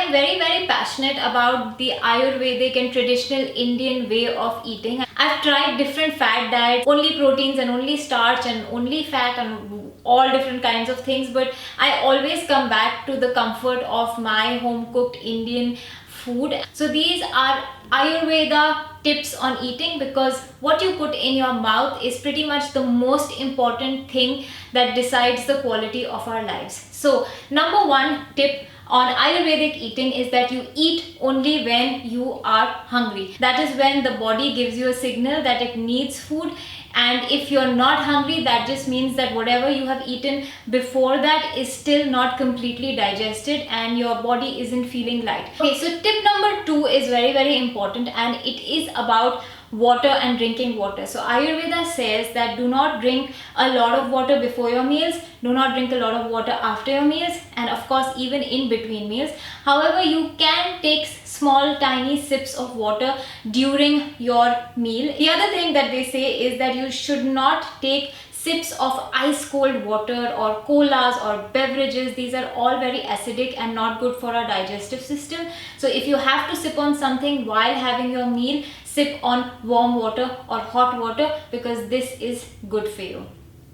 am very passionate about the Ayurvedic and traditional Indian way of eating. I've tried different fat diets, only proteins and only starch and only fat and all different kinds of things, but I always come back to the comfort of my home cooked Indian food. So these are Ayurveda tips on eating, because what you put in your mouth is pretty much the most important thing that decides the quality of our lives. So number one tip on Ayurvedic eating is that you eat only when you are hungry. That is when the body gives you a signal that it needs food. And if you're not hungry, that just means that whatever you have eaten before that is still not completely digested and your body isn't feeling light. Okay, so tip number 2 is very important, and it is about water and drinking water. So Ayurveda says that do not drink a lot of water before your meals, do not drink a lot of water after your meals, and of course even in between meals. However, you can take small tiny sips of water during your meal. The other thing that they say is that you should not take sips of ice cold water or colas or beverages. These are all very acidic and not good for our digestive system. So if you have to sip on something while having your meal, sip on warm water or hot water, because this is good for you.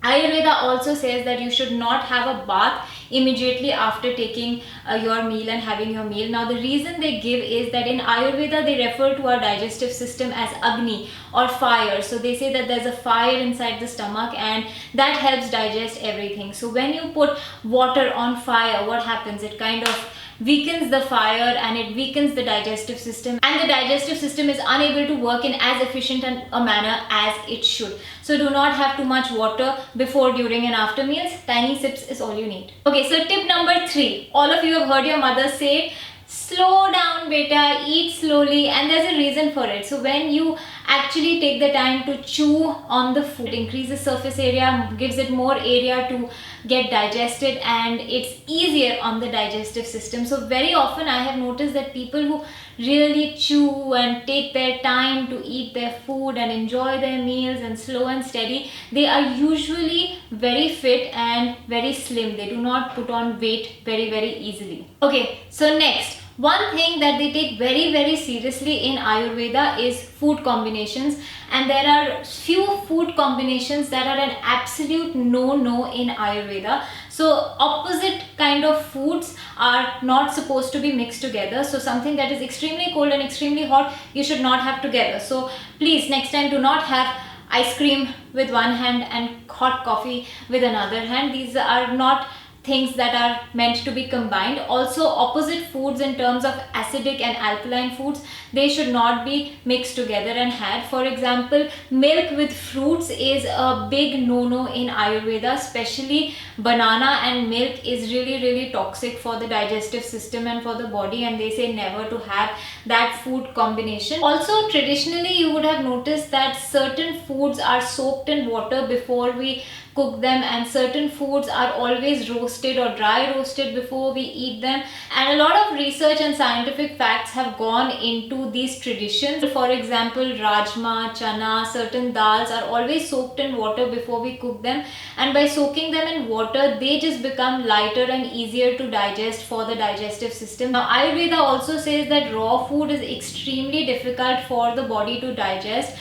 Ayurveda also says that you should not have a bath immediately after taking your meal and having your meal. Now the reason they give is that in Ayurveda they refer to our digestive system as Agni or fire. So they say that there's a fire inside the stomach and that helps digest everything. So when you put water on fire, what happens? It kind of weakens the fire and it weakens the digestive system, and the digestive system is unable to work in as efficient a manner as it should. So do not have too much water before, during and after meals. Tiny sips is all you need. Okay, so tip number 3. All of you have heard your mother say, slow down beta, eat slowly, and there's a reason for it. So when you actually take the time to chew on the food, it increases surface area, gives it more area to get digested, and it's easier on the digestive system. So very often I have noticed that people who really chew and take their time to eat their food and enjoy their meals and slow and steady, they are usually very fit and very slim. They do not put on weight very easily. Okay, so next, one thing that they take very seriously in Ayurveda is food combinations, and there are few food combinations that are an absolute no in Ayurveda. So opposite kind of foods are not supposed to be mixed together. So something that is extremely cold and extremely hot, you should not have together. So please, next time, do not have ice cream with one hand and hot coffee with another hand. These are not things that are meant to be combined. Also, opposite foods in terms of acidic and alkaline foods, they should not be mixed together and had. For example, milk with fruits is a big no in Ayurveda. Especially banana and milk is really toxic for the digestive system and for the body, and they say never to have that food combination. Also, traditionally you would have noticed that certain foods are soaked in water before we cook them, and certain foods are always roasted or dry roasted before we eat them, and a lot of research and scientific facts have gone into these traditions. For example, rajma, chana, certain dals are always soaked in water before we cook them, and by soaking them in water they just become lighter and easier to digest for the digestive system. Now Ayurveda also says that raw food is extremely difficult for the body to digest.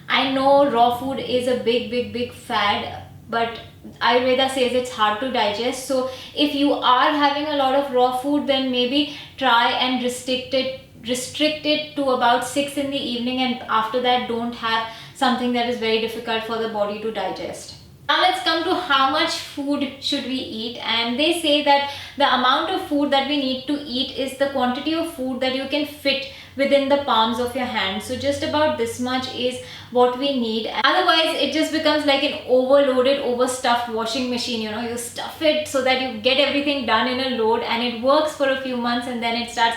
I know raw food is a big fad, but Ayurveda says it's hard to digest. So if you are having a lot of raw food, then maybe try and restrict it to about 6 in the evening, and after that don't have something that is very difficult for the body to digest. Now let's come to how much food should we eat, and they say that the amount of food that we need to eat is the quantity of food that you can fit within the palms of your hand. So just about this much is what we need. Otherwise it just becomes like an overloaded, overstuffed washing machine. You stuff it so that you get everything done in a load, and it works for a few months, and then it starts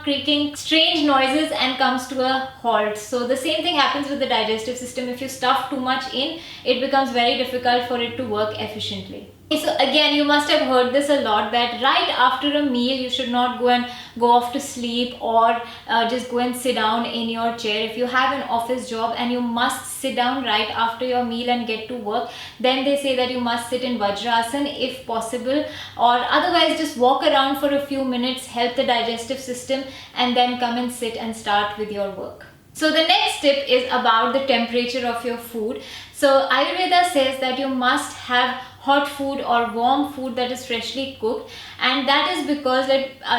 creaking strange noises and comes to a halt. So the same thing happens with the digestive system. If you stuff too much in, it becomes very difficult for it to work efficiently. So again, you must have heard this a lot, that right after a meal you should not go off to sleep, or just go and sit down in your chair. If you have an office job and you must sit down right after your meal and get to work, then they say that you must sit in Vajrasana if possible, or otherwise just walk around for a few minutes, help the digestive system, and then come and sit and start with your work. So the next tip is about the temperature of your food. So Ayurveda says that you must have hot food or warm food that is freshly cooked, and that is because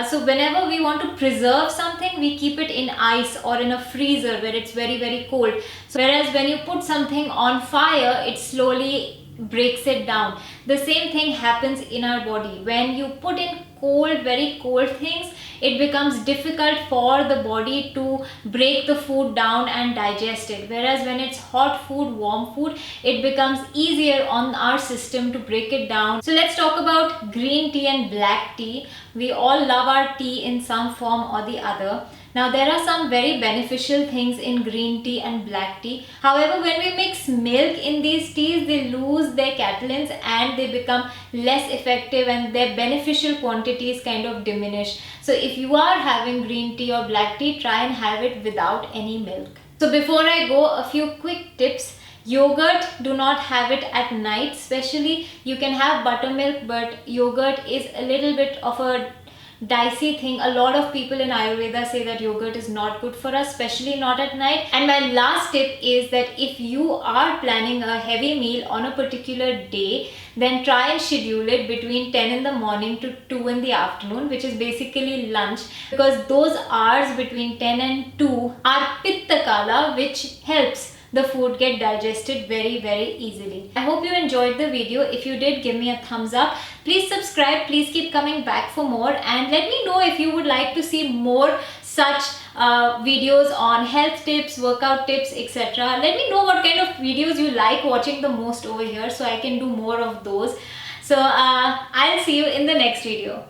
so whenever we want to preserve something, we keep it in ice or in a freezer where it's very, very cold. So whereas when you put something on fire, it slowly breaks it down. The same thing happens in our body. When you put in cold, very cold things, it becomes difficult for the body to break the food down and digest it. Whereas when it's hot food, warm food, it becomes easier on our system to break it down. So let's talk about green tea and black tea. We all love our tea in some form or the other. Now there are some very beneficial things in green tea and black tea. However, when we mix milk in these teas, they lose their catalins and they become less effective, and their beneficial quantities kind of diminish. So if you are having green tea or black tea, try and have it without any milk. So before I go, a few quick tips. Yogurt, do not have it at night. Especially, you can have buttermilk, but yogurt is a little bit of a dicey thing. A lot of people in Ayurveda say that yogurt is not good for us, especially not at night. And my last tip is that if you are planning a heavy meal on a particular day, then try and schedule it between 10 in the morning to 2 in the afternoon, which is basically lunch, because those hours between 10 and 2 are Pitta Kala, which helps the food get digested very, very easily. I hope you enjoyed the video. If you did, give me a thumbs up. Please subscribe. Please keep coming back for more, and let me know if you would like to see more such videos on health tips, workout tips, etc. Let me know what kind of videos you like watching the most over here, so I can do more of those. So I'll see you in the next video.